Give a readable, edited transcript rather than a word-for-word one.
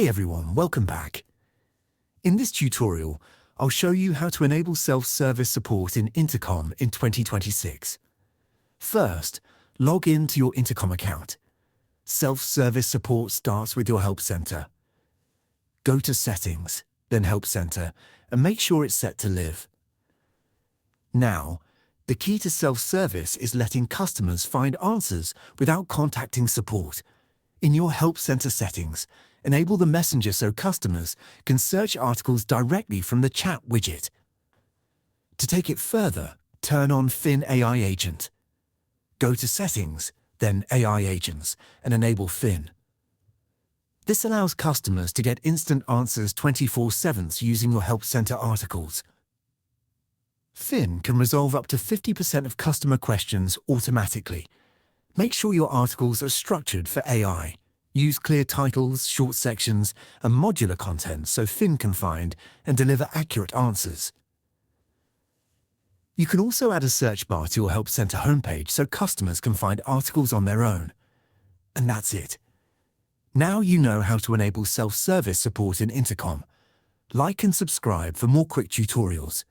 Hey everyone, welcome back. In this tutorial, I'll show you how to enable self-service support in Intercom in 2026. First, log in to your Intercom account. Self-service support starts with your Help Center. Go to Settings, then Help Center, and make sure it's set to Live. Now, the key to self-service is letting customers find answers without contacting support. In your Help Center settings, enable the messenger so customers can search articles directly from the chat widget. To take it further, turn on Fin AI Agent. Go to Settings, then AI Agents, and enable Fin. This allows customers to get instant answers 24/7 using your Help Center articles. Fin can resolve up to 50% of customer questions automatically. Make sure your articles are structured for AI. Use clear titles, short sections, and modular content so Fin can find and deliver accurate answers. You can also add a search bar to your Help Center homepage so customers can find articles on their own. And that's it. Now you know how to enable self-service support in Intercom. Like and subscribe for more quick tutorials.